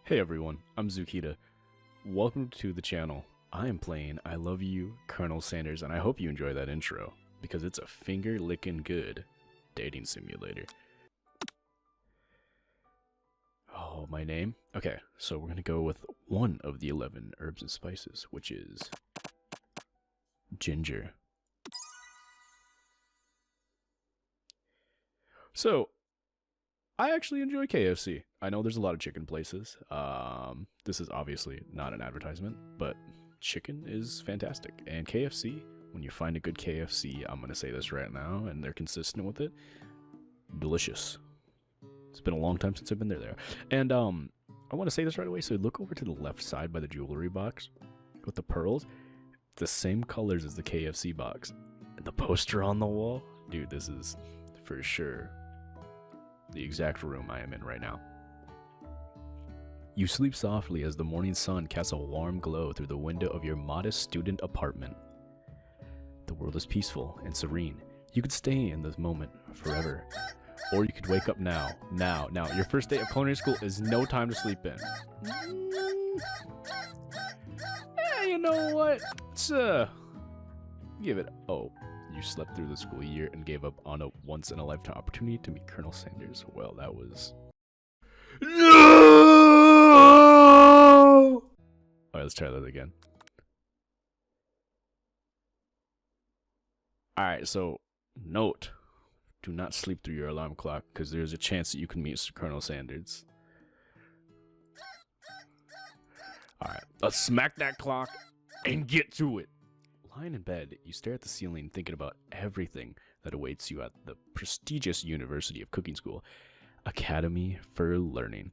Hey everyone, I'm Zukita. Welcome to the channel. I am playing I Love You, Colonel Sanders, and I hope you enjoy that intro, because it's a finger-licking good dating simulator. Oh, my name? Okay, so we're gonna go with one of the 11 herbs and spices, which is ginger. So, I actually enjoy KFC. I know there's a lot of chicken places. This is obviously not an advertisement, but chicken is fantastic. And KFC, when you find a good KFC, I'm going to say this right now, and they're consistent with it, delicious. It's been a long time since I've been there. And I want to say this right away, so look over to the left side by the jewelry box with the pearls. The same colors as the KFC box. And the poster on the wall, dude, this is for sure the exact room I am in right now. You sleep softly as the morning sun casts a warm glow through the window of your modest student apartment. The world is peaceful and serene. You could stay in this moment forever. Or you could wake up now. Now. Your first day of culinary school is no time to sleep in. You know what? Let's, give it... Oh. You slept through the school year and gave up on a once-in-a-lifetime opportunity to meet Colonel Sanders. Well, that was... No! Alright, let's try that again. Alright, so, note. Do not sleep through your alarm clock, because there's a chance that you can meet Colonel Sanders. Alright, let's smack that clock and get to it. Lying in bed, you stare at the ceiling thinking about everything that awaits you at the prestigious University of Cooking School, Academy for Learning.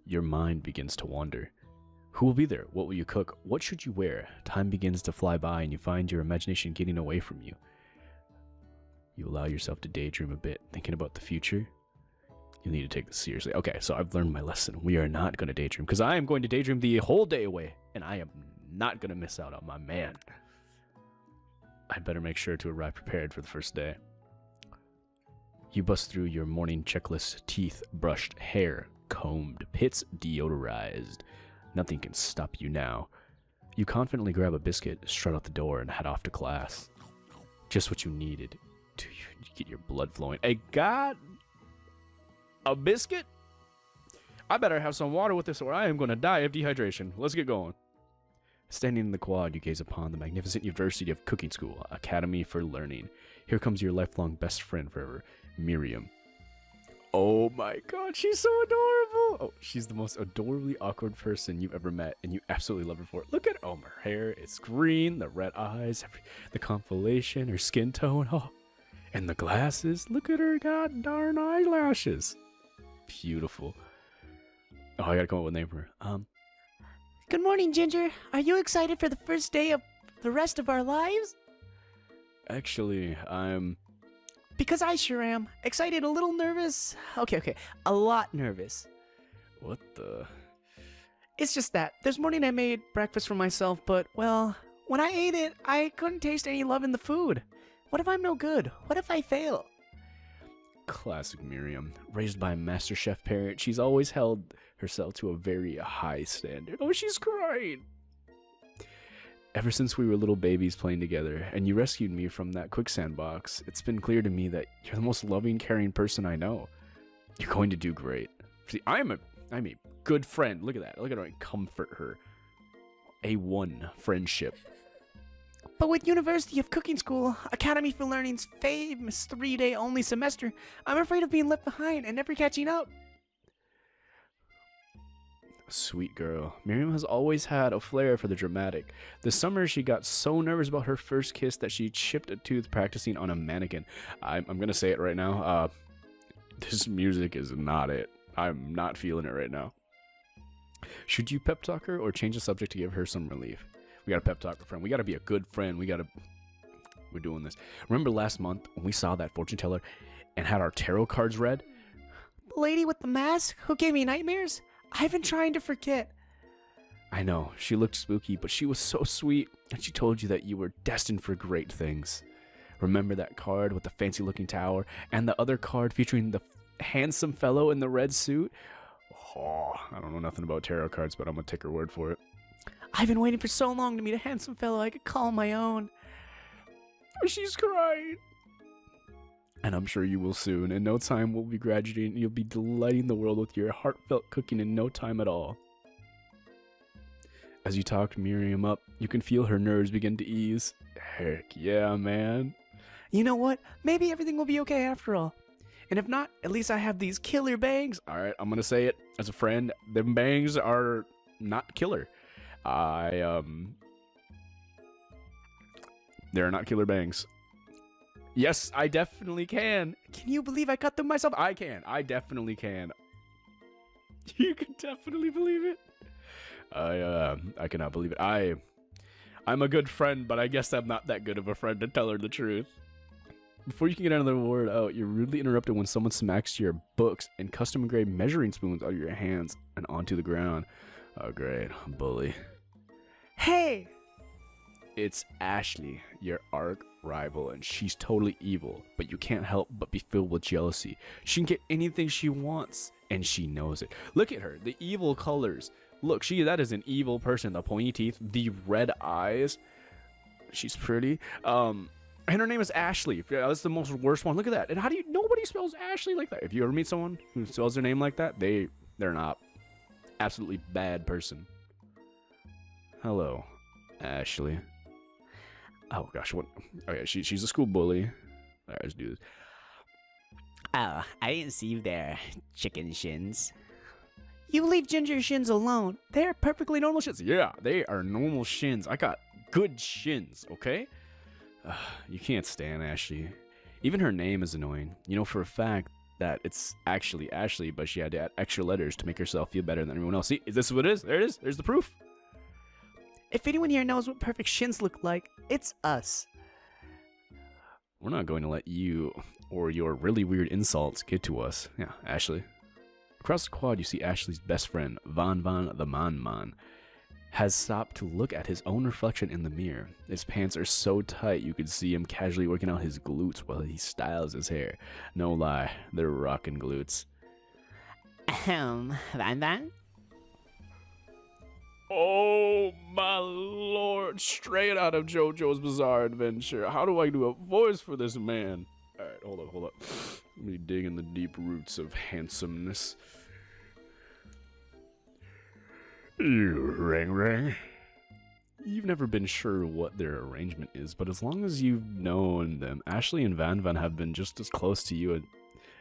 Your mind begins to wander. Who will be there? What will you cook? What should you wear? Time begins to fly by and you find your imagination getting away from you. You allow yourself to daydream a bit, thinking about the future. You need to take this seriously. Okay, so I've learned my lesson. We are not going to daydream, because I am going to daydream the whole day away, and I am not going to miss out on my man. I'd better make sure to arrive prepared for the first day. You bust through your morning checklist, teeth brushed, hair combed, pits deodorized. Nothing can stop you now. You confidently grab a biscuit, strut out the door, and head off to class. Just what you needed to get your blood flowing. I got a biscuit? I better have some water with this or I am going to die of dehydration. Let's get going. Standing in the quad, you gaze upon the magnificent University of Cooking School, Academy for Learning. Here comes your lifelong best friend forever, Miriam. Oh my god, she's so adorable! Oh, she's the most adorably awkward person you've ever met, and you absolutely love her for it. Look at her. Oh, her hair, it's green, the red eyes, the constellation, her skin tone. Oh, and the glasses. Look at her god darn eyelashes. Beautiful. Oh, I gotta come up with a name for her. Good morning, Ginger. Are you excited for the first day of the rest of our lives? Actually, I'm... Because I sure am. Excited, a little nervous. Okay. A lot nervous. What the... It's just that. This morning I made breakfast for myself, but, well, when I ate it, I couldn't taste any love in the food. What if I'm no good? What if I fail? Classic Miriam. Raised by a master chef parent, she's always held herself to a very high standard. Oh, she's crying. Ever since we were little babies playing together, and you rescued me from that quicksand box, it's been clear to me that you're the most loving, caring person I know. You're going to do great. See, I'm a good friend. Look at that. Look at her and comfort her. A1 friendship. But with University of Cooking School, Academy for Learning's famous 3-day only semester, I'm afraid of being left behind and never catching up. Sweet girl. Miriam has always had a flair for the dramatic. This summer, she got so nervous about her first kiss that she chipped a tooth practicing on a mannequin. I'm going to say it right now. This music is not it. I'm not feeling it right now. Should you pep talk her or change the subject to give her some relief? We got to pep talk her friend. We got to be a good friend. We're doing this. Remember last month when we saw that fortune teller and had our tarot cards read? The lady with the mask who gave me nightmares? I've been trying to forget. I know, she looked spooky, but she was so sweet, and she told you that you were destined for great things. Remember that card with the fancy-looking tower, and the other card featuring the handsome fellow in the red suit? Oh, I don't know nothing about tarot cards, but I'm gonna take her word for it. I've been waiting for so long to meet a handsome fellow I could call my own. She's crying. And I'm sure you will soon. In no time, we'll be graduating, and you'll be delighting the world with your heartfelt cooking in no time at all. As you talk Miriam up, you can feel her nerves begin to ease. Heck yeah, man. You know what? Maybe everything will be okay after all. And if not, at least I have these killer bangs. Alright, I'm gonna say it as a friend. Them bangs are not killer. They're not killer bangs. Yes, I definitely can. Can you believe I cut them myself? I can. I definitely can. You can definitely believe it. I cannot believe it. I'm a good friend, but I guess I'm not that good of a friend to tell her the truth. Before you can get another word out, you're rudely interrupted when someone smacks your books and custom engraved measuring spoons out of your hands and onto the ground. Oh, great. Bully. Hey! It's Ashley, your arch rival, and she's totally evil, but you can't help but be filled with jealousy. She can get anything she wants, and she knows it. Look at her, the evil colors. Look, that is an evil person. The pointy teeth, the red eyes. She's pretty. And her name is Ashley. That's the most worst one. Look at that. And how do you? Nobody spells Ashley like that. If you ever meet someone who spells their name like that, they're not. Absolutely bad person. Hello, Ashley. Oh gosh, what? Okay, she's a school bully. All right, let's do this. Oh, I didn't see you there, chicken shins. You leave Ginger Shins alone. They're perfectly normal shins. Yeah, they are normal shins. I got good shins, okay? You can't stand Ashley. Even her name is annoying. You know for a fact that it's actually Ashley, but she had to add extra letters to make herself feel better than everyone else. See, is this what it is? There it is. There's the proof. If anyone here knows what perfect shins look like, it's us. We're not going to let you or your really weird insults get to us. Yeah, Ashley. Across the quad, you see Ashley's best friend, Van the Man, has stopped to look at his own reflection in the mirror. His pants are so tight you could see him casually working out his glutes while he styles his hair. No lie, they're rockin' glutes. Van? Oh my lord, straight out of JoJo's Bizarre Adventure. How do I do a voice for this man? Alright, hold up. Let me dig in the deep roots of handsomeness. You ring. You've never been sure what their arrangement is, but as long as you've known them, Ashley and Van have been just as close to you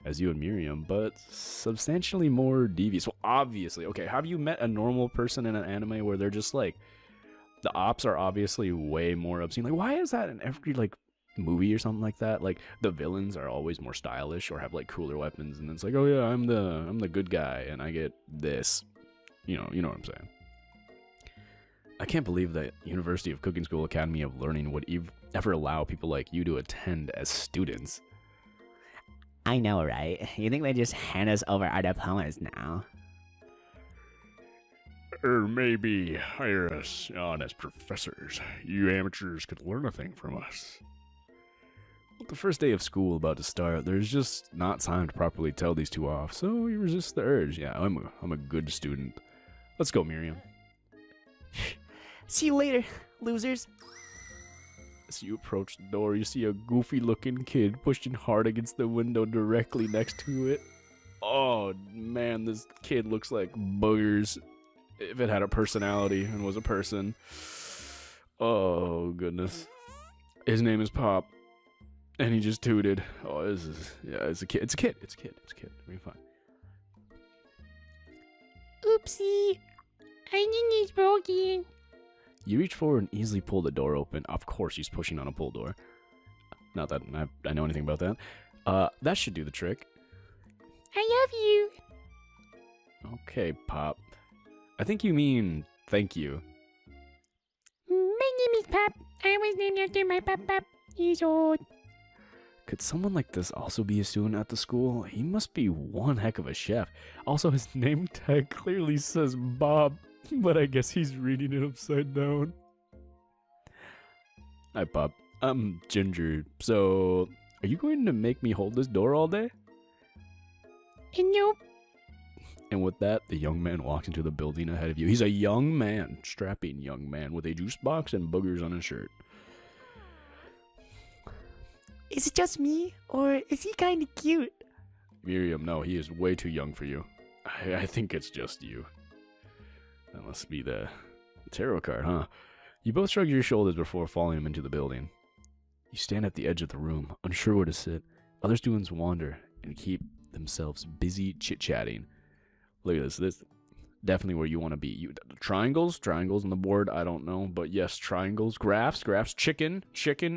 as you and Miriam, but substantially more devious. Well, obviously. Okay, have you met a normal person in an anime where they're just like, the ops are obviously way more obscene? Like, why is that in every, like, movie or something like that? Like, the villains are always more stylish or have, like, cooler weapons, and it's like, oh yeah, I'm the good guy, and I get this. You know what I'm saying. I can't believe that University of Cooking School Academy of Learning would ever allow people like you to attend as students. I know, right? You think they just hand us over our diplomas now? Or maybe hire us on as professors. You amateurs could learn a thing from us. With the first day of school about to start, there's just not time to properly tell these two off, so you resist the urge. Yeah, I'm a good student. Let's go, Miriam. See you later, losers. As you approach the door, you see a goofy-looking kid pushing hard against the window directly next to it. Oh, man, this kid looks like boogers. If it had a personality and was a person. Oh, goodness. His name is Pop. And he just tooted. Oh, it's a kid. It's a kid. It'll be fine. Oopsie. I think it's broken. You reach forward and easily pull the door open. Of course, he's pushing on a pull door. Not that I know anything about that. That should do the trick. I love you. Okay, Pop. I think you mean thank you. My name is Pop. I was named after my pop. He's old. Could someone like this also be a student at the school? He must be one heck of a chef. Also, his name tag clearly says Bob, but I guess he's reading it upside down. Hi, Pop. I'm Ginger. So, are you going to make me hold this door all day? And nope. And with that, the young man walks into the building ahead of you. He's a young man, strapping young man, with a juice box and boogers on his shirt. Is it just me, or is he kind of cute? Miriam, no, he is way too young for you. I think it's just you. That must be the tarot card, huh? You both shrug your shoulders before following him into the building. You stand at the edge of the room, unsure where to sit. Other students wander and keep themselves busy chit-chatting. Look at this. This definitely where you want to be. Triangles on the board. I don't know, but yes, triangles, graphs, chicken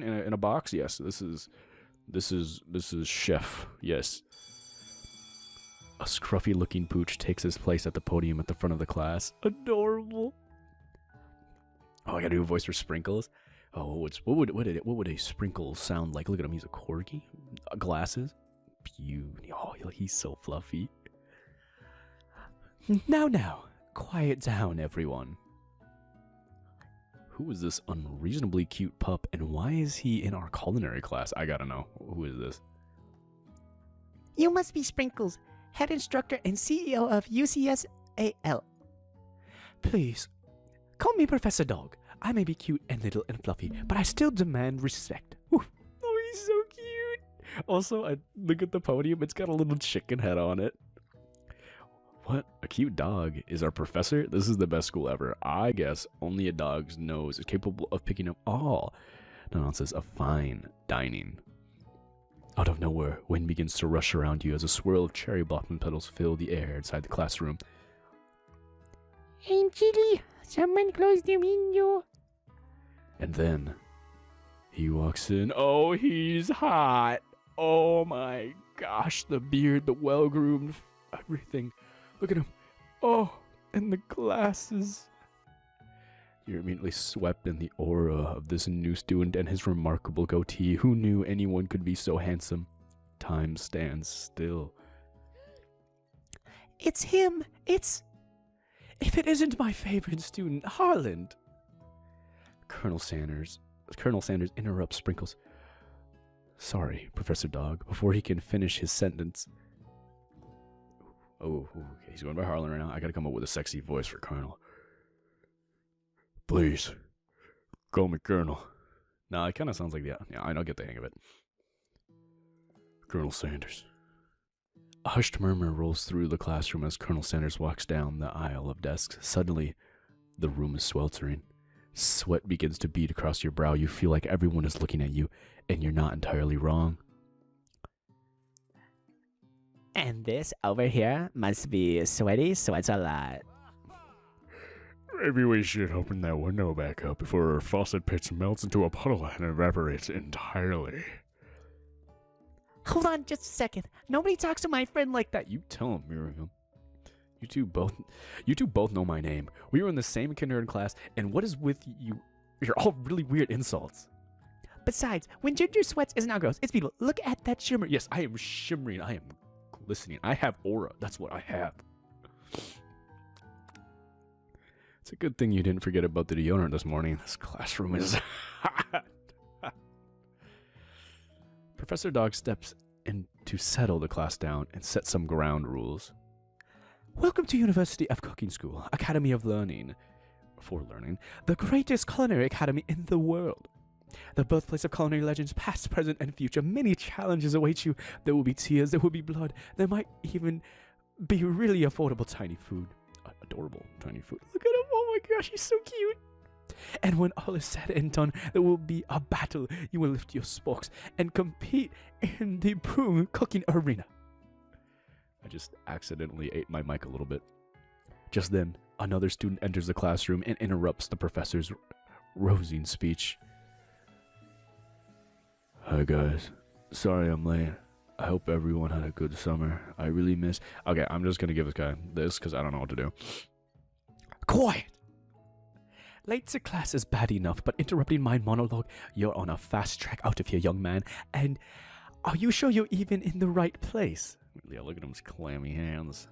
in a box. Yes, this is chef. Yes. A scruffy-looking pooch takes his place at the podium at the front of the class. Adorable. Oh, I gotta do a voice for Sprinkles. Oh, what would a sprinkle sound like? Look at him. He's a corgi. Glasses. Beauty. Oh, he's so fluffy. Now, quiet down, everyone. Who is this unreasonably cute pup, and why is he in our culinary class? I gotta know. Who is this? You must be Sprinkles, head instructor and CEO of UCSAL. Please, call me Professor Dog. I may be cute and little and fluffy, but I still demand respect. Ooh. Oh, he's so cute. Also, I look at the podium. It's got a little chicken head on it. What? A cute dog is our professor? This is the best school ever. I guess only a dog's nose is capable of picking up all nonsense of fine dining. Out of nowhere, wind begins to rush around you as a swirl of cherry blossom petals fill the air inside the classroom. I'm chilly. Someone close the window. And then he walks in. Oh, he's hot. Oh my gosh, the beard, the well-groomed, everything. Look at him. Oh, and the glasses. You're immediately swept in the aura of this new student and his remarkable goatee. Who knew anyone could be so handsome? Time stands still. It's him. If it isn't my favorite student, Harland. Colonel Sanders interrupts Sprinkles. Sorry, Professor Dog, before he can finish his sentence. Oh, okay. He's going by Harlan right now. I gotta come up with a sexy voice for Colonel. Please, call me Colonel. Nah, it kind of sounds like yeah, I don't get the hang of it. Colonel Sanders. A hushed murmur rolls through the classroom as Colonel Sanders walks down the aisle of desks. Suddenly, the room is sweltering. Sweat begins to bead across your brow. You feel like everyone is looking at you, and you're not entirely wrong. And this over here must be sweaty, sweats a lot. Maybe we should open that window back up before our faucet pits melts into a puddle and evaporates entirely. Hold on just a second. Nobody talks to my friend like that. You tell him, Miriam. You two both know my name. We were in the same kindergarten class, and what is with you? You're all really weird insults. Besides, when Ginger sweats, it's not gross. It's people. Look at that shimmer. Yes, I am shimmering. I am glistening. I have aura. That's what I have. It's a good thing you didn't forget about the deodorant this morning. This classroom is hot. Professor Dog steps in to settle the class down and set some ground rules. Welcome to University of Cooking School, Academy of Learning. For learning. The greatest culinary academy in the world. The birthplace of culinary legends, past, present, and future. Many challenges await you. There will be tears, there will be blood. There might even be really affordable tiny food. Adorable tiny food. Look at him. Oh my gosh, he's so cute. And when all is said and done, there will be a battle. You will lift your spokes and compete in the broom cooking arena. I just accidentally ate my mic a little bit. Just then, another student enters the classroom and interrupts the professor's rosing speech. Hi guys. Sorry I'm late. I hope everyone had a good summer. I really miss... Okay, I'm just gonna give this guy this because I don't know what to do. Quiet! Late to class is bad enough, but interrupting my monologue, you're on a fast track out of here, young man. And are you sure you're even in the right place? Yeah, look at his clammy hands.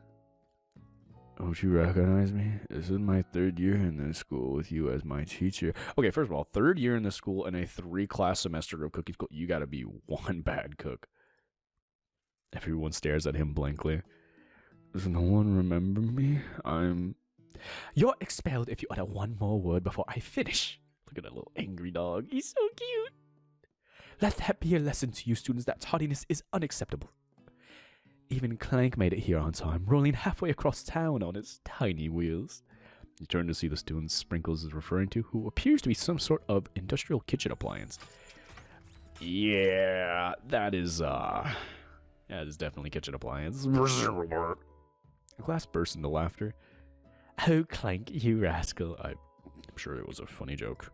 Don't you recognize me? This is my third year in this school with you as my teacher. Okay, first of all, third year in this school and a 3-class semester of cooking school. You gotta be one bad cook. Everyone stares at him blankly. Does no one remember me? You're expelled if you utter one more word before I finish. Look at that little angry dog. He's so cute. Let that be a lesson to you students that tardiness is unacceptable. Even Clank made it here on time, rolling halfway across town on his tiny wheels. You turn to see the student Sprinkles is referring to, who appears to be some sort of industrial kitchen appliance. Yeah, that is definitely kitchen appliance. The class burst into laughter. Oh, Clank, you rascal. I'm sure it was a funny joke.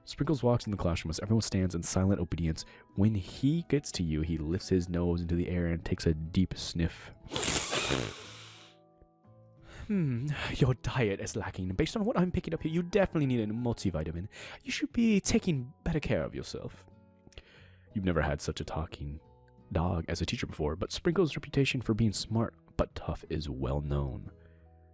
Sprinkles walks in the classroom as everyone stands in silent obedience. When he gets to you, he lifts his nose into the air and takes a deep sniff. Your diet is lacking. Based on what I'm picking up here, you definitely need a multivitamin. You should be taking better care of yourself. You've never had such a talking dog as a teacher before, but Sprinkles' reputation for being smart but tough is well known.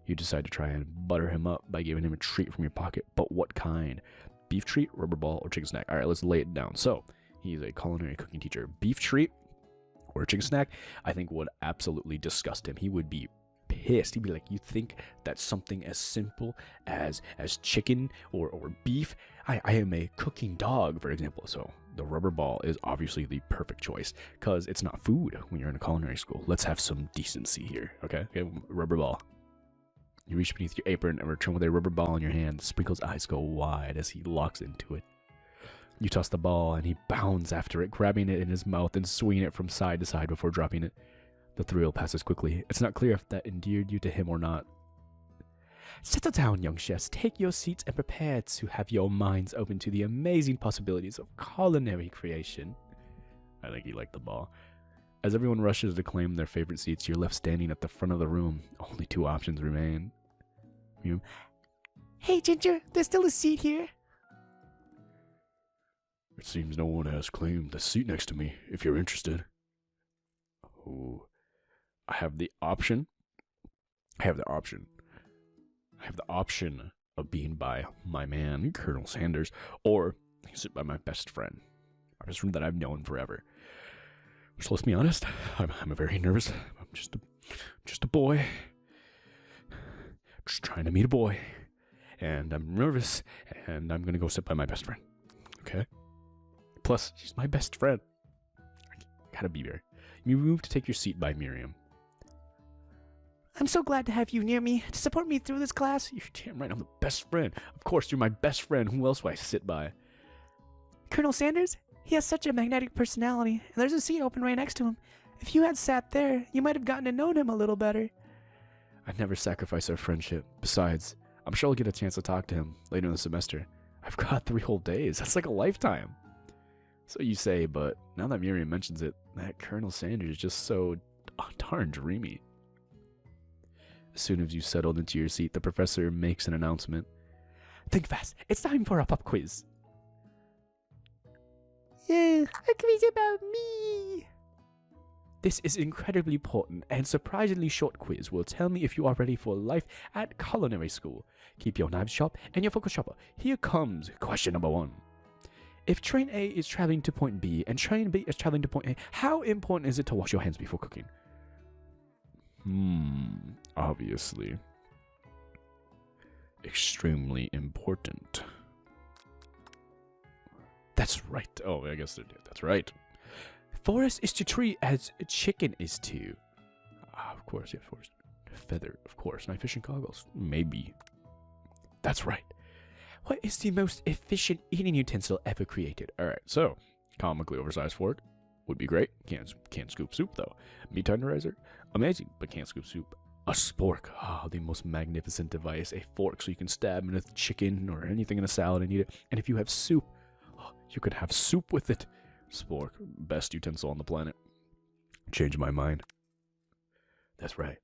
You decide to try and butter him up by giving him a treat from your pocket, but what kind? Beef treat, rubber ball, or chicken snack? Alright, let's lay it down. So, he's a culinary cooking teacher. Beef treat or chicken snack, I think would absolutely disgust him. He would be pissed. He'd be like, you think that something as simple as chicken or beef? I am a cooking dog, for example. So the rubber ball is obviously the perfect choice because it's not food when you're in a culinary school. Let's have some decency here, okay? Rubber ball. You reach beneath your apron and return with a rubber ball in your hand. Sprinkle's eyes go wide as he locks into it. You toss the ball and he bounds after it, grabbing it in his mouth and swinging it from side to side before dropping it. The thrill passes quickly. It's not clear if that endeared you to him or not. Settle down, young chefs. Take your seats and prepare to have your minds open to the amazing possibilities of culinary creation. I think he liked the ball. As everyone rushes to claim their favorite seats, you're left standing at the front of the room. Only two options remain. Hey, Ginger, there's still a seat here. It seems no one has claimed the seat next to me, if you're interested. Oh, I have the option of being by my man, Colonel Sanders, or sit by my best friend that I've known forever. So let's be honest, I'm very nervous. I'm just a boy. Just trying to meet a boy. And I'm nervous, and I'm gonna go sit by my best friend. Okay? Plus, she's my best friend. I gotta be there. You move to take your seat by Miriam. I'm so glad to have you near me to support me through this class. You're damn right, I'm the best friend. Of course, you're my best friend. Who else will I sit by? Colonel Sanders? He has such a magnetic personality, and there's a seat open right next to him. If you had sat there, you might have gotten to know him a little better. I'd never sacrifice our friendship. Besides, I'm sure I'll get a chance to talk to him later in the semester. I've got 3 whole days. That's like a lifetime. So you say, but now that Miriam mentions it, that Colonel Sanders is just so darn dreamy. As soon as you settled into your seat, the professor makes an announcement. Think fast. It's time for a pop quiz. A quiz about me. This is incredibly important and surprisingly short quiz will tell me if you are ready for life at culinary school. Keep your knives sharp and your focus sharper. Here comes question number 1. If train A is traveling to point B and train B is traveling to point A, how important is it to wash your hands before cooking? Obviously. Extremely important. That's right. Oh, I guess that's right. Forest is to tree as a chicken is to. Of course, yeah, forest. Feather, of course. Knife, fishing goggles. Maybe. That's right. What is the most efficient eating utensil ever created? Alright, so, comically oversized fork would be great. Can't scoop soup, though. Meat tenderizer, amazing, but can't scoop soup. A spork, the most magnificent device. A fork so you can stab in a chicken or anything in a salad and eat it. And if you have soup, you could have soup with it. Spork, best utensil on the planet. Change my mind. That's right.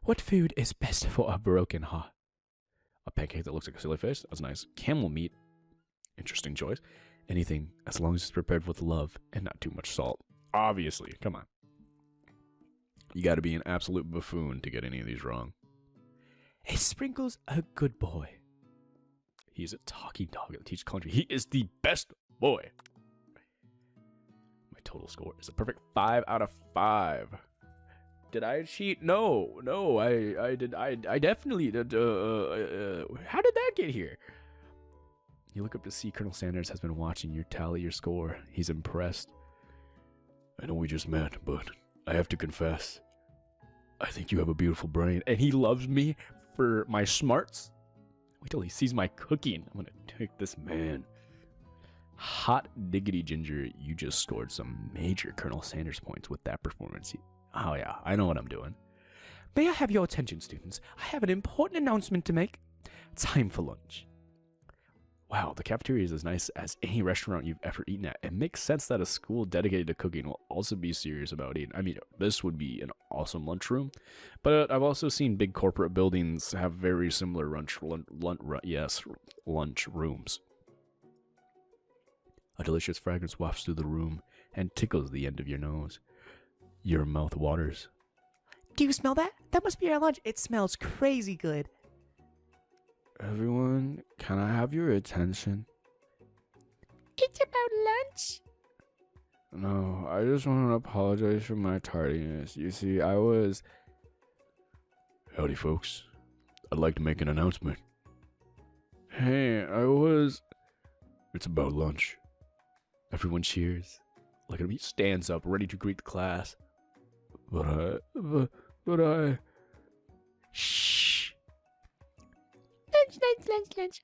What food is best for a broken heart? A pancake that looks like a silly face. That's nice. Camel meat. Interesting choice. Anything as long as it's prepared with love and not too much salt. Obviously. Come on. You gotta be an absolute buffoon to get any of these wrong. Is Sprinkles a good boy? He's a talking dog that teaches country. He is the best boy. My total score is a perfect 5 out of 5. Did I cheat? No, I did. I definitely did. How did that get here? You look up to see Colonel Sanders has been watching you tally your score. He's impressed. I know we just met, but I have to confess, I think you have a beautiful brain. And he loves me for my smarts. Wait till he sees my cooking. I'm gonna take this man. Hot diggity ginger, you just scored some major Colonel Sanders points with that performance. Oh yeah, I know what I'm doing. May I have your attention, students? I have an important announcement to make. Time for lunch. Wow, the cafeteria is as nice as any restaurant you've ever eaten at. It makes sense that a school dedicated to cooking will also be serious about eating. I mean, this would be an awesome lunchroom, but I've also seen big corporate buildings have very similar lunch rooms. A delicious fragrance wafts through the room and tickles the end of your nose. Your mouth waters. Do you smell that? That must be our lunch. It smells crazy good. Everyone, can I have your attention? It's about lunch. No, I just want to apologize for my tardiness. You see, I was... Howdy, folks. I'd like to make an announcement. Hey, It's about lunch. Everyone cheers. Look at him, he stands up, ready to greet the class. But I... Shh. Lunch.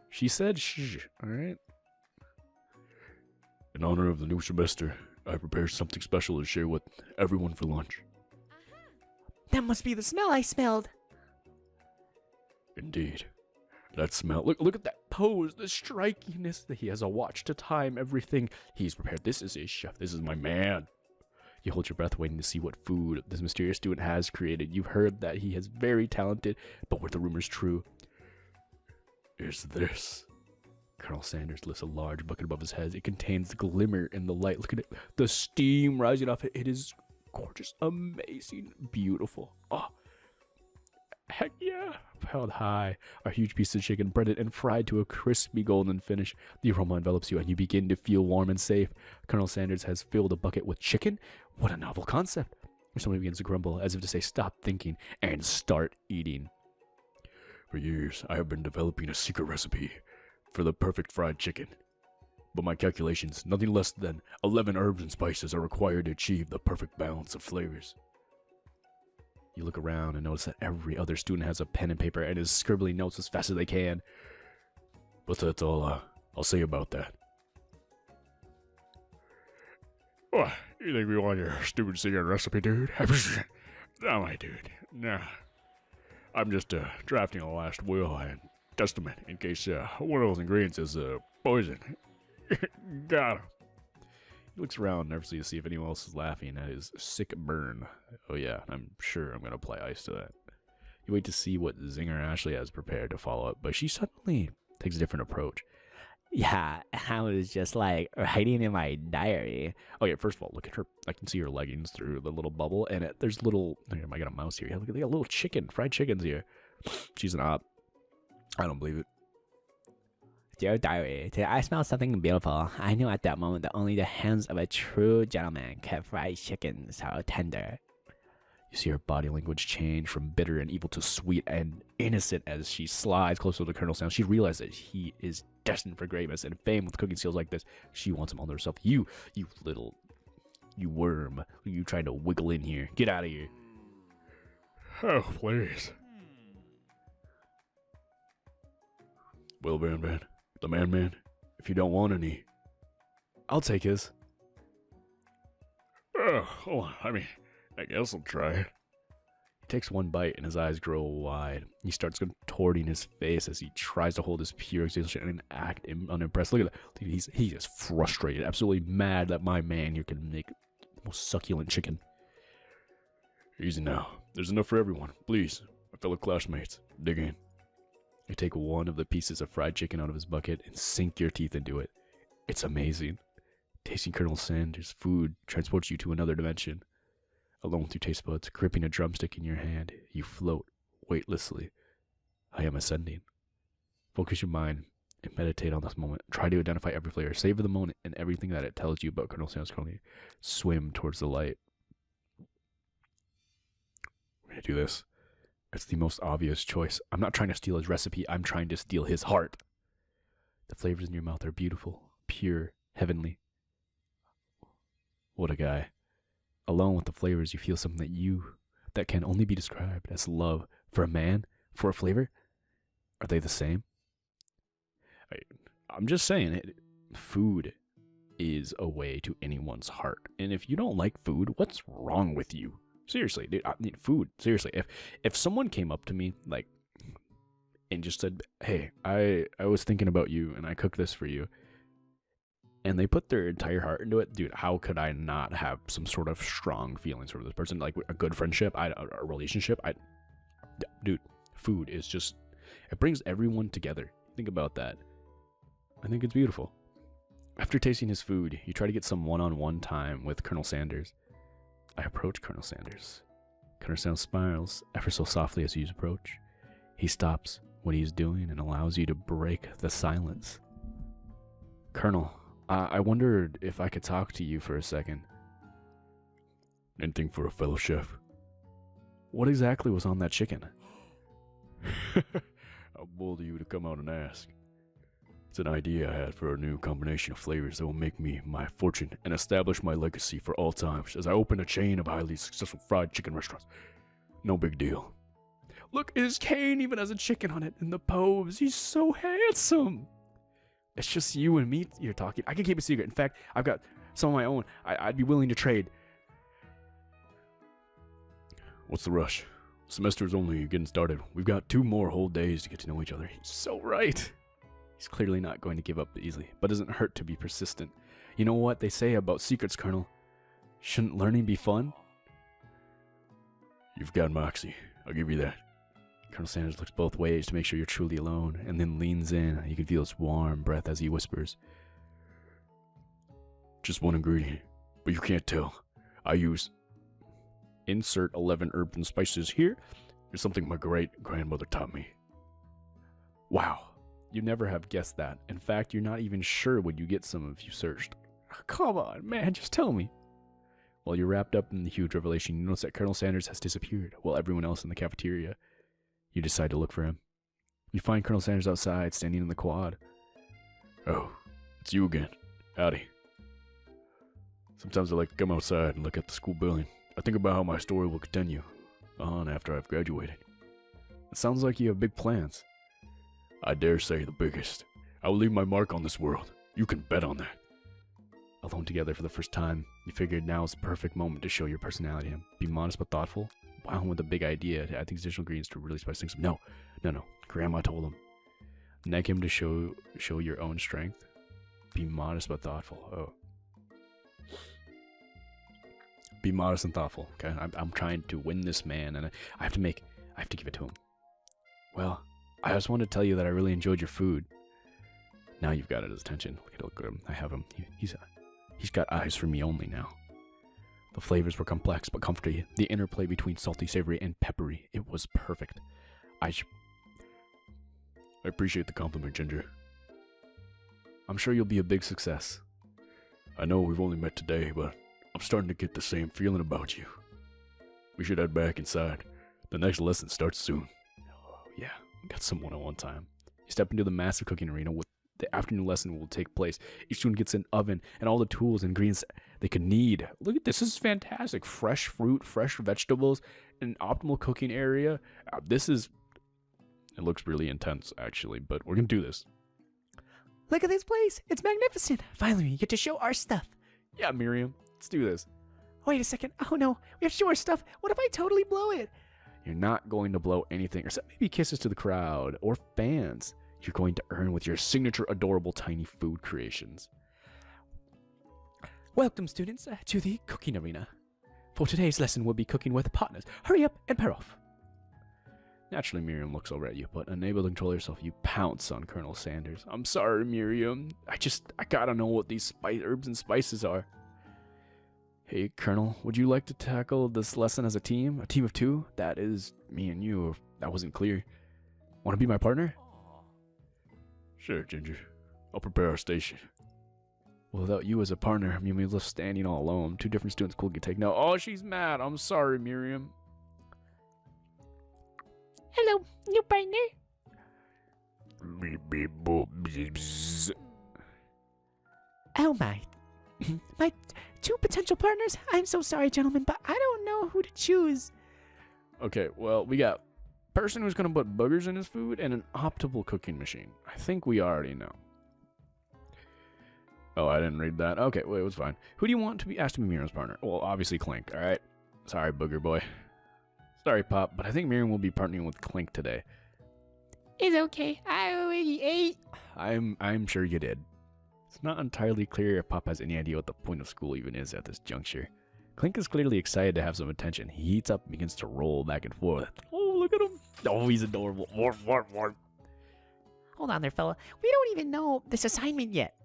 She said shh, alright? In honor of the new semester, I prepared something special to share with everyone for lunch. That must be the smell I smelled. Indeed. That smell. Look at that pose, the strikiness that he has a watch to time everything. He's prepared. This is his chef. This is my man. You hold your breath waiting to see what food this mysterious student has created. You've heard that he is very talented, but were the rumors true? Is this? Colonel Sanders lifts a large bucket above his head. It contains the glimmer in the light. Look at it. The steam rising off it. It is gorgeous, amazing, beautiful. Oh, heck yeah. Held high, a huge piece of chicken, breaded and fried to a crispy golden finish. The aroma envelops you and you begin to feel warm and safe. Colonel Sanders has filled a bucket with chicken. What a novel concept. Somebody begins to grumble as if to say stop thinking and start eating. For years, I have been developing a secret recipe for the perfect fried chicken. But my calculations, nothing less than 11 herbs and spices are required to achieve the perfect balance of flavors. You look around and notice that every other student has a pen and paper and is scribbling notes as fast as they can. But that's all I'll say about that. What? You think we want your stupid secret recipe, dude? No, my dude. Nah. I'm just drafting a last will and testament in case one of those ingredients is poison. Got him. He looks around nervously to see if anyone else is laughing at his sick burn. Oh yeah, I'm sure I'm going to apply ice to that. You wait to see what Zinger Ashley has prepared to follow up, but she suddenly takes a different approach. Yeah, I was just like writing in my diary. Okay, first of all, look at her. I can see her leggings through the little bubble, and there's little... I got a mouse here. Yeah, look at they got little fried chickens here. She's an op. I don't believe it. Dear diary, today I smelled something beautiful. I knew at that moment that only the hands of a true gentleman could fry chicken so tender. You see her body language change from bitter and evil to sweet and innocent as she slides closer to Colonel Sanders. She realizes that he is destined for greatness and fame with cooking skills like this. She wants him all to herself. You worm. You trying to wiggle in here. Get out of here. Oh, please. Well, man. The man. If you don't want any, I'll take his. Oh, hold on. I guess I'll try it. He takes one bite and his eyes grow wide. He starts contorting his face as he tries to hold his pure exhilaration and act unimpressed. Look at that. He is frustrated, absolutely mad that my man here can make the most succulent chicken. Easy now. There's enough for everyone. Please, my fellow classmates, dig in. You take one of the pieces of fried chicken out of his bucket and sink your teeth into it. It's amazing. Tasting Colonel Sanders' food transports you to another dimension. Alone with your taste buds, gripping a drumstick in your hand, you float weightlessly. I am ascending. Focus your mind and meditate on this moment. Try to identify every flavor. Savor the moment and everything that it tells you about Colonel Sanders. Currently swim towards the light. I'm gonna do this. It's the most obvious choice. I'm not trying to steal his recipe. I'm trying to steal his heart. The flavors in your mouth are beautiful, pure, heavenly. What a guy. Alone with the flavors, you feel something that can only be described as love. For a man, for a flavor, are they the same? I'm just saying it. Food is a way to anyone's heart. And if you don't like food, what's wrong with you? Seriously, dude, I need food. Seriously, if someone came up to me like and just said, "Hey, I was thinking about you and I cooked this for you," and they put their entire heart into it, dude, how could I not have some sort of strong feelings for this person? Like a good friendship, a relationship. Dude, food is just, it brings everyone together. Think about that. I think it's beautiful. After tasting his food, you try to get some one-on-one time with Colonel Sanders. I approach Colonel Sanders. Colonel Sanders smiles ever so softly as you approach. He stops what he's doing and allows you to break the silence. Colonel, I wondered if I could talk to you for a second. Anything for a fellow chef? What exactly was on that chicken? How bold of you to come out and ask. It's an idea I had for a new combination of flavors that will make me my fortune and establish my legacy for all times as I open a chain of highly successful fried chicken restaurants. No big deal. Look, his cane even has a chicken on it in the pose. He's so handsome. It's just you and me you're talking. I can keep a secret. In fact, I've got some of my own. I'd be willing to trade. What's the rush? Semester's only getting started. We've got 2 more whole days to get to know each other. He's so right. He's clearly not going to give up easily, but it doesn't hurt to be persistent. You know what they say about secrets, Colonel? Shouldn't learning be fun? You've got moxie. I'll give you that. Colonel Sanders looks both ways to make sure you're truly alone, and then leans in. You can feel his warm breath as he whispers. Just one ingredient, but you can't tell. I use... Insert 11 herbs and spices here. It's something my great-grandmother taught me. Wow. You never have guessed that. In fact, you're not even sure when you get some if you searched. Come on, man, just tell me. While you're wrapped up in the huge revelation, you notice that Colonel Sanders has disappeared, while everyone else in the cafeteria. You decide to look for him. You find Colonel Sanders outside, standing in the quad. Oh, it's you again. Howdy. Sometimes I like to come outside and look at the school building. I think about how my story will continue on after I've graduated. It sounds like you have big plans. I dare say the biggest. I will leave my mark on this world. You can bet on that. Alone together for the first time, you figured now is the perfect moment to show your personality to him. Be modest but thoughtful. Wow, with a big idea to add these additional ingredients to really spice things up. No. Grandma told him. Nag him to show your own strength. Be modest but thoughtful. Oh. Be modest and thoughtful. Okay, I'm trying to win this man, and I have to give it to him. Well, I just wanted to tell you that I really enjoyed your food. Now you've got his attention. Look at him. I have him. He's got eyes for me only now. The flavors were complex but comforting. The interplay between salty, savory, and peppery. It was perfect. I appreciate the compliment, Ginger. I'm sure you'll be a big success. I know we've only met today, but I'm starting to get the same feeling about you. We should head back inside. The next lesson starts soon. Oh, yeah, we got some one-on-one time. You step into the massive cooking arena with the afternoon lesson will take place. Each student gets an oven and all the tools and ingredients they could need. Look at this. This is fantastic. Fresh fruit, fresh vegetables, an optimal cooking area. It looks really intense, actually, but we're going to do this. Look at this place. It's magnificent. Finally, we get to show our stuff. Yeah, Miriam, let's do this. Wait a second. Oh no, we have to show our stuff. What if I totally blow it? You're not going to blow anything, except maybe kisses to the crowd or fans. You're going to earn with your signature adorable tiny food creations. Welcome, students, to the cooking arena. For today's lesson, we'll be cooking with partners. Hurry up and pair off. Naturally, Miriam looks over at you, but unable to control yourself, you pounce on Colonel Sanders. I'm sorry, Miriam. I gotta know what these herbs and spices are. Hey, Colonel, would you like to tackle this lesson as a team? A team of 2? That is me and you, if that wasn't clear. Want to be my partner? Sure, Ginger. I'll prepare our station. Well, without you as a partner, me and left standing all alone. 2 different students could take. No, oh, she's mad. I'm sorry, Miriam. Hello, new partner. Oh my. My two potential partners? I'm so sorry, gentlemen, but I don't know who to choose. Okay, well, we got person who's gonna put boogers in his food and an optimal cooking machine. I think we already know. Oh, I didn't read that. Okay, wait, it was fine. Who do you want to be asked to be Miriam's partner? Well, obviously Clink, alright? Sorry, booger boy. Sorry, Pop, but I think Miriam will be partnering with Clink today. It's okay. I already ate. I'm sure you did. It's not entirely clear if Pop has any idea what the point of school even is at this juncture. Clink is clearly excited to have some attention. He heats up and begins to roll back and forth. Oh, look at him. Oh, he's adorable. Warp, warp, warp. Hold on there, fella. We don't even know this assignment yet.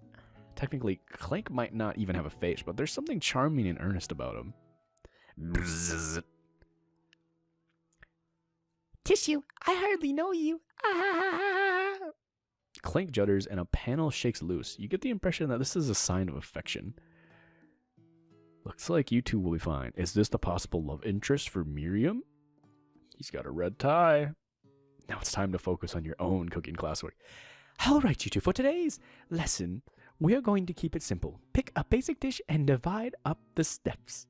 Technically, Clink might not even have a face, but there's something charming and earnest about him. Bzzz. Tissue, I hardly know you. Ah. Clink judders and a panel shakes loose. You get the impression that this is a sign of affection. Looks like you two will be fine. Is this the possible love interest for Miriam? He's got a red tie. Now it's time to focus on your own cooking classwork. All right, you two, for today's lesson, we are going to keep it simple. Pick a basic dish and divide up the steps.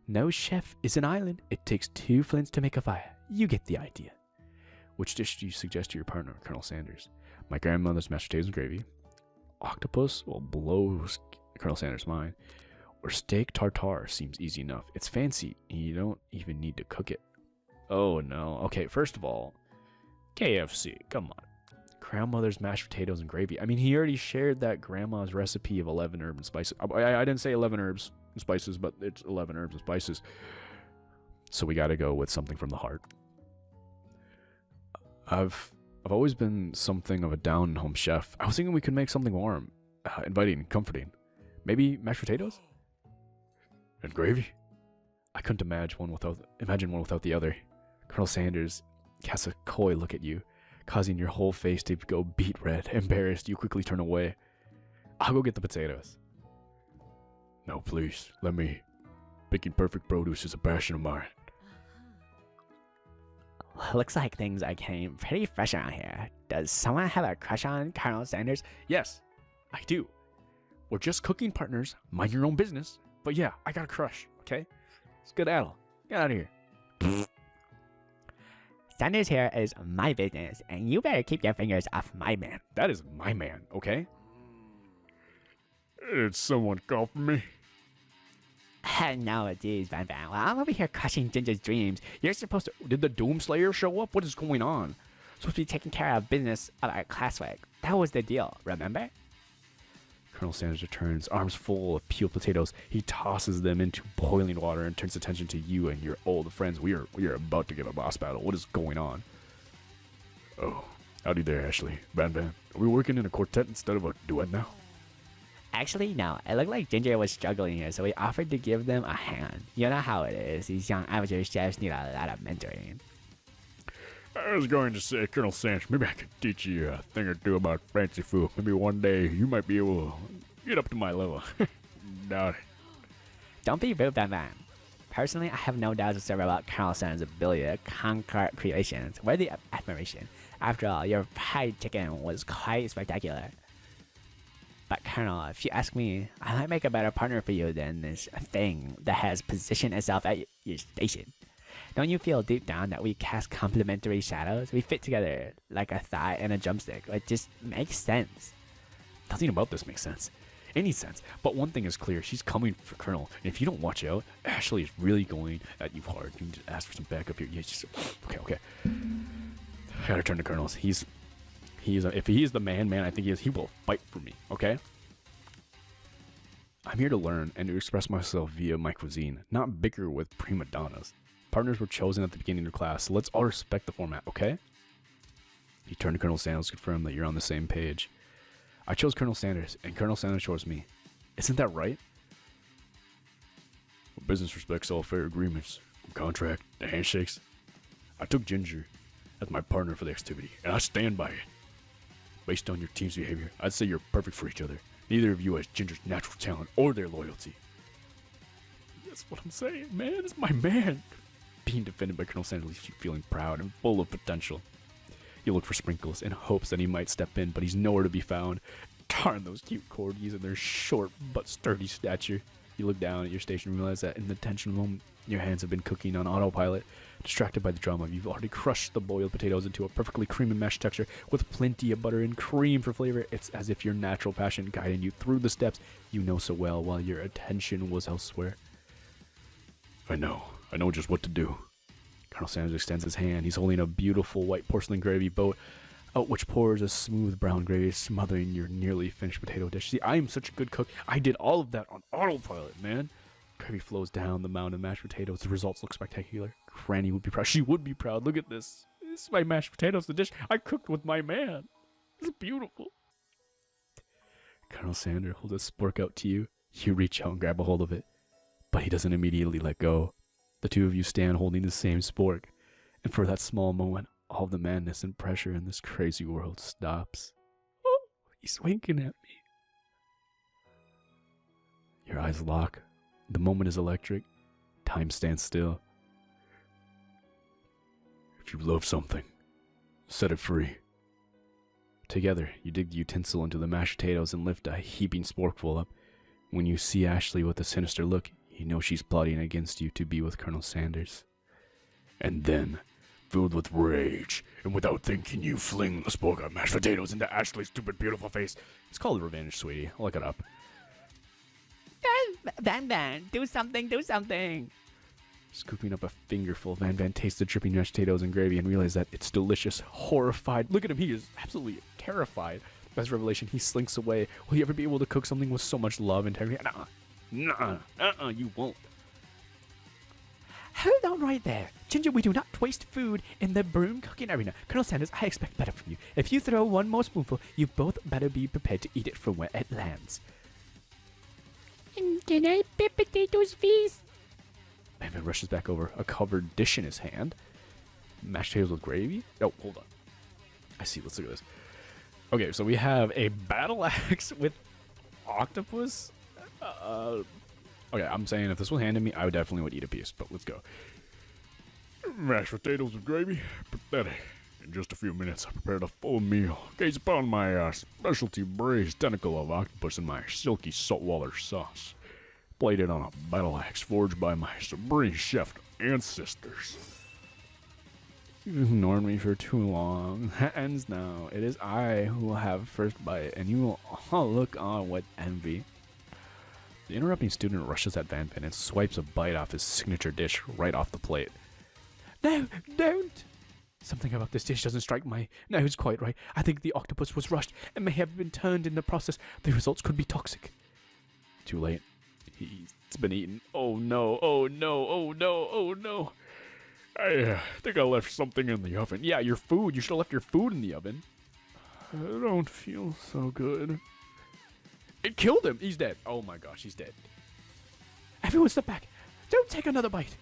No chef is an island. It takes 2 flints to make a fire. You get the idea. Which dish do you suggest to your partner, Colonel Sanders? My grandmother's mashed potatoes and gravy. Octopus will blow Colonel Sanders' mind. Or steak tartare seems easy enough. It's fancy, and you don't even need to cook it. Oh no. Okay, first of all, KFC. Come on. Grandmother's mashed potatoes and gravy. I mean, he already shared that grandma's recipe of 11 herbs and spices. I didn't say 11 herbs and spices, but it's 11 herbs and spices. So we got to go with something from the heart. I've always been something of a down-home chef. I was thinking we could make something warm, inviting, and comforting. Maybe mashed potatoes and gravy. I couldn't imagine one without the other. Colonel Sanders casts a coy look at you, causing your whole face to go beet red. Embarrassed, you quickly turn away. I'll go get the potatoes. No, please, let me. Picking perfect produce is a passion of mine. Looks like things are getting pretty fresh around here. Does someone have a crush on Colonel Sanders? Yes, I do. We're just cooking partners. Mind your own business. But yeah, I got a crush, okay? Skedaddle. Get out of here. Sanders here is my business, and you better keep your fingers off my man. That is my man, okay? Did someone call for me? No, geez, Van Van. Well, I'm over here crushing Ginger's dreams. You're supposed to... Did the Doomslayer show up? What is going on? supposed to be taking care of business of our classwork. That was the deal, remember? Colonel Sanders returns, arms full of peeled potatoes. He tosses them into boiling water and turns attention to you and your old friends. We are about to get a boss battle. What is going on? Oh, howdy there, Ashley. Van Van. Are we working in a quartet instead of a duet now? Actually, no. It looked like Ginger was struggling here, so we offered to give them a hand. You know how it is. These young amateur chefs need a lot of mentoring. I was going to say, Colonel Sanders, maybe I could teach you a thing or two about fancy food. Maybe one day you might be able to get up to my level. Doubt it. Don't be rude, Van Van. Personally, I have no doubts whatsoever about Colonel Sanders' ability to conquer creations, worthy of admiration. After all, your fried chicken was quite spectacular. But Colonel, if you ask me, I might make a better partner for you than this thing that has positioned itself at your station. Don't you feel deep down that we cast complementary shadows? We fit together like a thigh and a drumstick. It just makes sense. Nothing about this makes sense. Any sense. But one thing is clear. She's coming for Colonel. And if you don't watch out, Ashley is really going at you hard. You can just ask for some backup here. Yeah, just, okay. I gotta turn to Colonel's. If he is the man, I think he will fight for me, okay? I'm here to learn and to express myself via my cuisine, not bicker with prima donnas. Partners were chosen at the beginning of class, so let's all respect the format, okay? You turn to Colonel Sanders to confirm that you're on the same page. I chose Colonel Sanders, and Colonel Sanders chose me. Isn't that right? Well, business respects all fair agreements, from contract to handshakes. I took Ginger as my partner for the activity, and I stand by it. Based on your team's behavior, I'd say you're perfect for each other. Neither of you has Ginger's natural talent or their loyalty. That's what I'm saying, man. It's my man. Being defended by Colonel Sanders leaves you feeling proud and full of potential. You look for Sprinkles in hopes that he might step in, but he's nowhere to be found. Darn those cute corgis and their short but sturdy stature. You look down at your station and realize that in the tension moment, your hands have been cooking on autopilot. Distracted by the drama, you've already crushed the boiled potatoes into a perfectly creamy mashed texture with plenty of butter and cream for flavor. It's as if your natural passion guided you through the steps you know so well while your attention was elsewhere. I know just what to do. Colonel Sanders extends his hand. He's holding a beautiful white porcelain gravy boat, out which pours a smooth brown gravy, smothering your nearly finished potato dish. See, I am such a good cook. I did all of that on autopilot, man. Gravy flows down the mound of mashed potatoes. The results look spectacular. Granny would be proud. She would be proud. Look at this. This is my mashed potatoes, the dish I cooked with my man. It's beautiful. Colonel Sanders holds a spork out to you. You reach out and grab a hold of it, but he doesn't immediately let go. The two of you stand holding the same spork, and for that small moment, all the madness and pressure in this crazy world stops. Oh, he's winking at me. Your eyes lock. The moment is electric. Time stands still. If you love something, set it free. Together, you dig the utensil into the mashed potatoes and lift a heaping sporkful up. When you see Ashley with a sinister look, you know she's plotting against you to be with Colonel Sanders. And then, filled with rage, and without thinking, you fling the spork of mashed potatoes into Ashley's stupid, beautiful face. It's called revenge, sweetie. Look it up. Van, do something, do something. Scooping up a fingerful, Van tastes the dripping mashed potatoes and gravy and realizes that it's delicious. Horrified. Look at him. He is absolutely terrified. By this revelation, he slinks away. Will you ever be able to cook something with so much love and integrity? You won't. Hold on right there. Ginger, we do not waste food in the broom cooking arena. Colonel Sanders, I expect better from you. If you throw one more spoonful, you both better be prepared to eat it from where it lands. Can I put potatoes, please? Van rushes back over, a covered dish in his hand. Mashed potatoes with gravy? Oh, hold on. I see. Let's look at this. Okay, so we have a battle axe with octopus. Okay, I'm saying if this was handed me, I definitely would eat a piece, but let's go. Mashed potatoes with gravy? Pathetic. In just a few minutes, I prepared a full meal. Gaze upon my specialty braised tentacle of octopus and my silky saltwater sauce. Plated on a battle axe forged by my supreme chef ancestors. You've ignored me for too long. That ends now. It is I who will have first bite, and you will all look on with envy. The interrupting student rushes at Van and swipes a bite off his signature dish right off the plate. No, don't! Something about this dish doesn't strike my nose quite right. I think the octopus was rushed and may have been turned in the process. The results could be toxic. Too late. He's been eaten. Oh no, oh no, oh no, oh no. I think I left something in the oven. Yeah, your food. You should have left your food in the oven. I don't feel so good. It killed him. He's dead. Oh my gosh, he's dead. Everyone step back. Don't take another bite.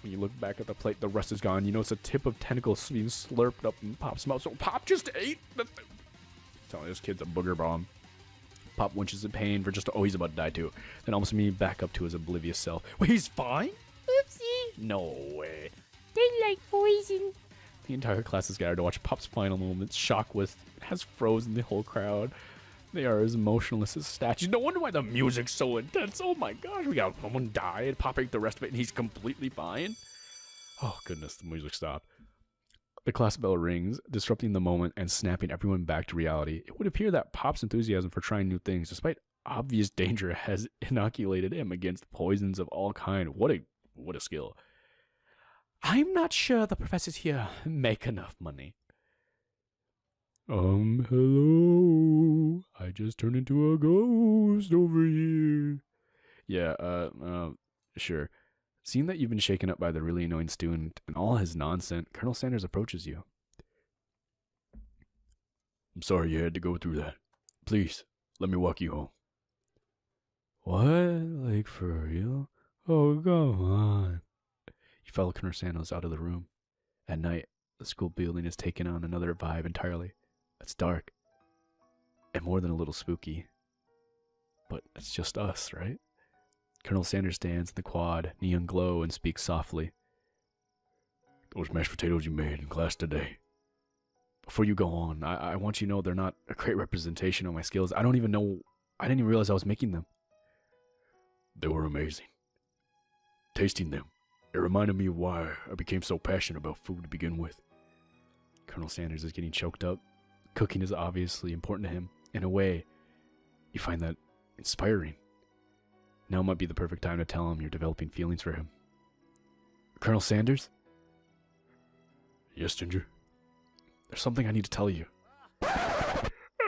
When you look back at the plate, the rest is gone. You notice a tip of tentacles being slurped up in Pop's mouth. So Pop just ate the thing. Telling this kid's a booger bomb. Pop winches in pain for just, oh, he's about to die too. Then almost immediately back up to his oblivious self. Wait, he's fine? Oopsie. No way. They like poison. The entire class is gathered to watch Pop's final moments. Shock has frozen the whole crowd. They are as emotionless as statues. No wonder why the music's so intense. Oh my gosh, we got someone died. Pop ate the rest of it and he's completely fine. Oh goodness, the music stopped. The class bell rings, disrupting the moment and snapping everyone back to reality. It would appear that Pop's enthusiasm for trying new things, despite obvious danger, has inoculated him against poisons of all kind. What a skill. I'm not sure the professors here make enough money. Hello. I just turned into a ghost over here. Yeah, sure. Seeing that you've been shaken up by the really annoying student and all his nonsense, Colonel Sanders approaches you. I'm sorry you had to go through that. Please, let me walk you home. What? Like for real? Oh, come on. You follow Colonel Sanders out of the room. At night, the school building is taking on another vibe entirely. It's dark. And more than a little spooky. But it's just us, right? Colonel Sanders stands in the quad, neon glow, and speaks softly. those mashed potatoes you made in class today. Before you go on, I want you to know they're not a great representation of my skills. I didn't even realize I was making them. They were amazing. Tasting them, it reminded me of why I became so passionate about food to begin with. Colonel Sanders is getting choked up. Cooking is obviously important to him. In a way, you find that inspiring. Now might be the perfect time to tell him you're developing feelings for him. Colonel Sanders? Yes, Ginger? There's something I need to tell you.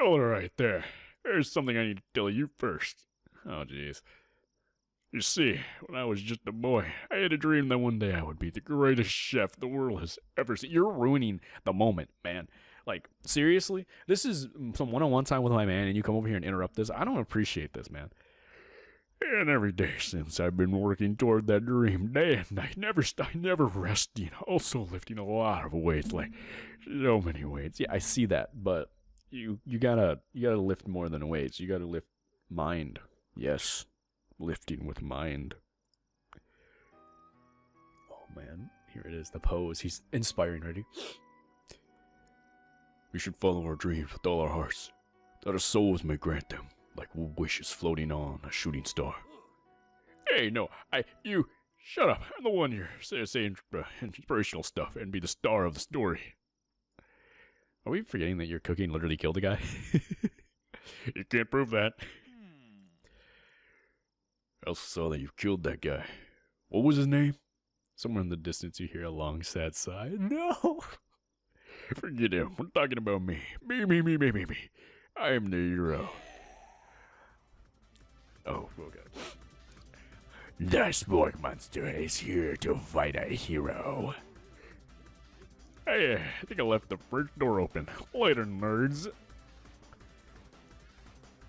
All right, there. There's something I need to tell you first. Oh, jeez. You see, when I was just a boy, I had a dream that one day I would be the greatest chef the world has ever seen. You're ruining the moment, man. Like, seriously? This is some one-on-one time with my man, and you come over here and interrupt this? I don't appreciate this, man. And every day since, I've been working toward that dream, day and night, never resting, also lifting a lot of weights, like so many weights. Yeah, I see that, but you gotta lift more than weights. You gotta lift mind. Yes, lifting with mind. Oh man, here it is, the pose. He's inspiring. Ready? We should follow our dreams with all our hearts, that our souls may grant them, like wishes floating on a shooting star. Hey, no, you, shut up. I'm the one here saying inspirational stuff and be the star of the story. Are we forgetting that your cooking literally killed a guy? You can't prove that. I also saw that you killed that guy. What was his name? Somewhere in the distance you hear a long, sad sigh. No! Forget him. We're talking about me. Me. I am the hero. Oh, okay. The Spork Monster is here to fight a hero. Hey, I think I left the fridge door open. Later, nerds.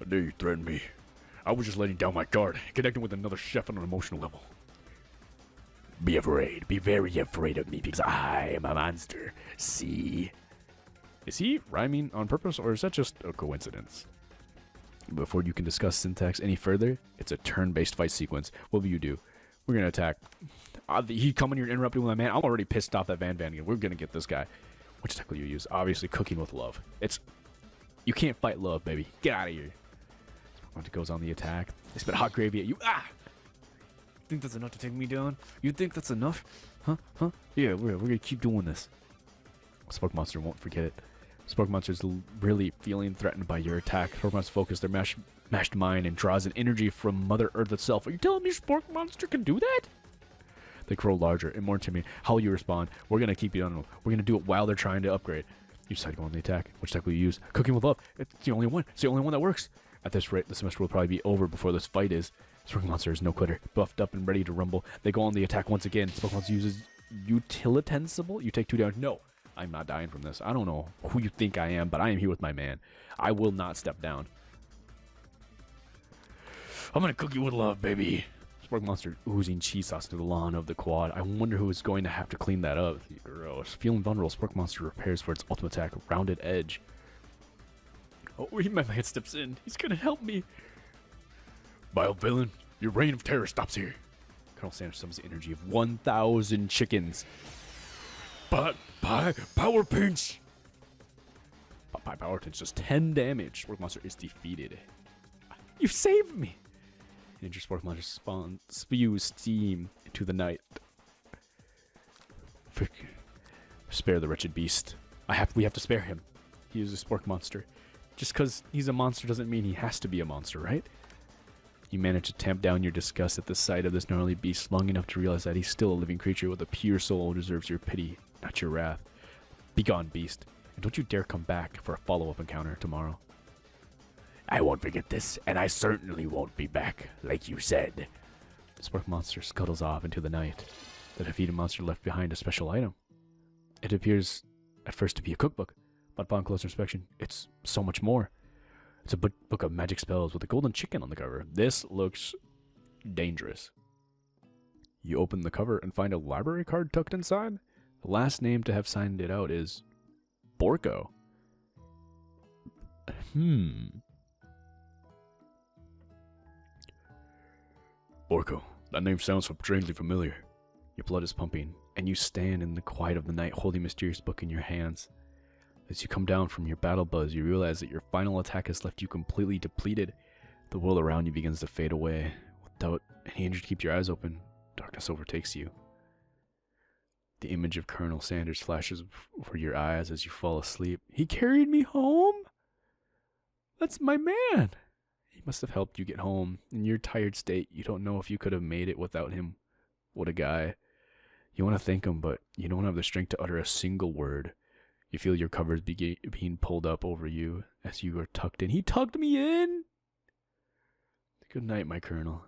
How dare you threaten me? I was just letting down my guard, connecting with another chef on an emotional level. Be afraid. Be very afraid of me because I am a monster. See? Is he rhyming on purpose or is that just a coincidence? Before you can discuss syntax any further, it's a turn-based fight sequence. What will you do? We're gonna attack. He coming here interrupting with my man. I'm already pissed off at Van Van. We're gonna get this guy. Which attack will you use? Obviously, cooking with love. You can't fight love, baby. Get out of here. Once it goes on the attack, they spit hot gravy at you. Ah! You think that's enough to take me down? You think that's enough? Huh? Yeah, we're gonna keep doing this. Spork Monster won't forget it. Spork Monster's really feeling threatened by your attack. Spork Monster focus their mashed mind and draws an energy from Mother Earth itself. Are you telling me Spork Monster can do that? They grow larger and more intimidating. How will you respond? We're gonna keep you on. We're gonna do it while they're trying to upgrade. You decide to go on the attack. Which attack will you use? Cooking with love. It's the only one. It's the only one that works. At this rate, the semester will probably be over before this fight is. Spork Monster is no quitter. Buffed up and ready to rumble. They go on the attack once again. Spork Monster uses utilitensible. You take 2 damage. No. I'm not dying from this. I don't know who you think I am, but I am here with my man. I will not step down. I'm gonna cook you with love, baby. Spork Monster oozing cheese sauce to the lawn of the quad. I wonder who is going to have to clean that up. Gross. Feeling vulnerable, Spork Monster repairs for its ultimate attack, Rounded Edge. Oh, my man steps in. He's gonna help me. Vile villain, your reign of terror stops here. Colonel Sanders summons the energy of 1,000 chickens. But power pinch. By power pinch does 10 damage. Spork Monster is defeated. You saved me. Ninja Spork Monster spews steam into the night. Spare the wretched beast. We have to spare him. He is a Spork Monster. Just because he's a monster doesn't mean he has to be a monster, right? You manage to tamp down your disgust at the sight of this gnarly beast long enough to realize that he's still a living creature with a pure soul who deserves your pity, not your wrath. Begone, beast, and don't you dare come back for a follow-up encounter tomorrow. I won't forget this, and I certainly won't be back, like you said. The Spork Monster scuttles off into the night. The defeated monster left behind a special item. It appears at first to be a cookbook, but upon closer inspection, it's so much more. It's a book of magic spells with a golden chicken on the cover. This looks dangerous. You open the cover and find a library card tucked inside. The last name to have signed it out is Borko. Borko. That name sounds strangely familiar. Your blood is pumping, and you stand in the quiet of the night holding a mysterious book in your hands. As you come down from your battle buzz, you realize that your final attack has left you completely depleted. The world around you begins to fade away. Without any energy to keep your eyes open, darkness overtakes you. The image of Colonel Sanders flashes before your eyes as you fall asleep. He carried me home? That's my man. He must have helped you get home. In your tired state, you don't know if you could have made it without him. What a guy. You want to thank him, but you don't have the strength to utter a single word. You feel your covers being pulled up over you as you are tucked in. He tucked me in! Good night, my Colonel.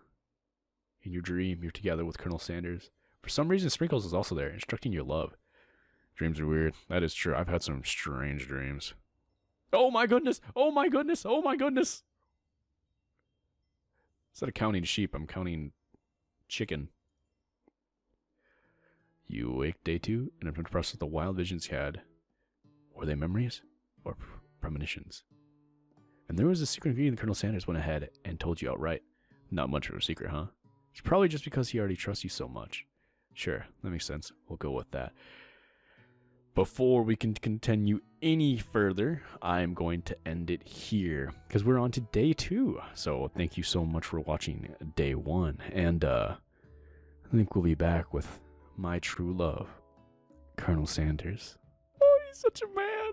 In your dream, you're together with Colonel Sanders. For some reason, Sprinkles is also there, instructing your love. Dreams are weird. That is true. I've had some strange dreams. Oh my goodness! Oh my goodness! Oh my goodness! Instead of counting sheep, I'm counting chicken. You awake day 2 and are impressed with the wild visions you had. Were they memories or premonitions? And there was a secret ingredient Colonel Sanders went ahead and told you outright. Not much of a secret, huh? It's probably just because he already trusts you so much. Sure, that makes sense. We'll go with that. Before we can continue any further, I'm going to end it here because we're on to day 2. So thank you so much for watching day 1. And I think we'll be back with my true love, Colonel Sanders. Oh, he's such a man.